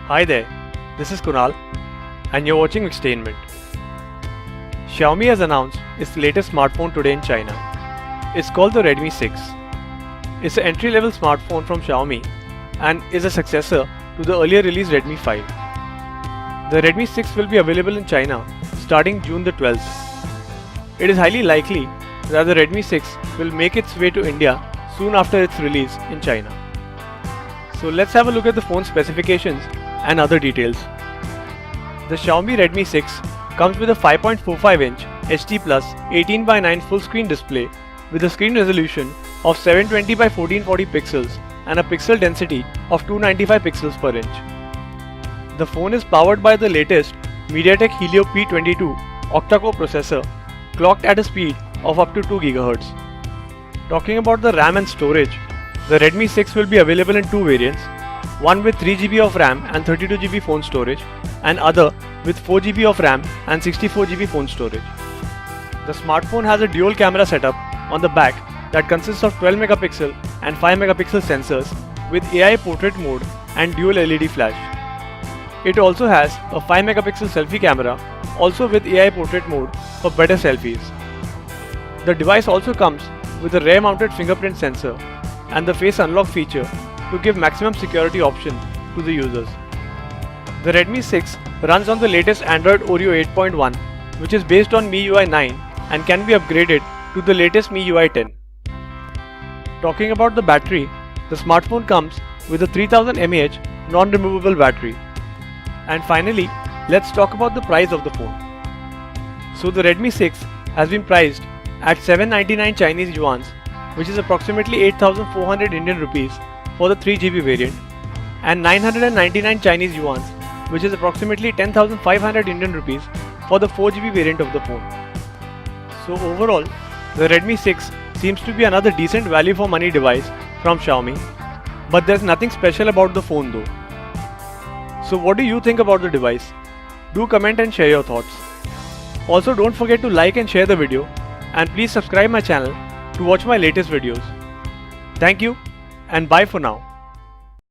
Hi there, this is Kunal and you're watching Mixtainment. Xiaomi has announced its latest smartphone today in China. It's called the Redmi 6. It's an entry-level smartphone from Xiaomi and is a successor to the earlier released Redmi 5. The Redmi 6 will be available in China starting June the 12th. It is highly likely that the Redmi 6 will make its way to India soon after its release in China. So let's have a look at the phone specifications and other details. The Xiaomi Redmi 6 comes with a 5.45-inch HD+ 18:9 full-screen display with a screen resolution of 720 by 1440 pixels and a pixel density of 295 pixels per inch. The phone is powered by the latest MediaTek Helio P22 octa-core processor clocked at a speed of up to 2 GHz. Talking about the RAM and storage, the Redmi 6 will be available in two variants, one with 3 GB of RAM and 32 GB phone storage and other with 4 GB of RAM and 64 GB phone storage. The smartphone has a dual camera setup on the back that consists of 12 megapixel and 5 megapixel sensors with AI portrait mode and dual LED flash. It also has a 5 megapixel selfie camera also with AI portrait mode for better selfies. The device also comes with a rear mounted fingerprint sensor and the face unlock feature to give maximum security option to the users. The Redmi 6 runs on the latest Android Oreo 8.1, which is based on MIUI 9 and can be upgraded to the latest MIUI 10. Talking about the battery, the smartphone comes with a 3000 mAh non-removable battery. And finally, let's talk about the price of the phone. So the Redmi 6 has been priced at 799 Chinese yuan, which is approximately 8,400 Indian rupees for the 3 GB variant, and 999 Chinese yuan, which is approximately 10,500 Indian rupees for the 4 GB variant of the phone. So overall, the Redmi 6 seems to be another decent value for money device from Xiaomi, but there's nothing special about the phone though. So what do you think about the device? Do comment and share your thoughts. Also don't forget to like and share the video, and please subscribe my channel to watch my latest videos. Thank you and bye for now.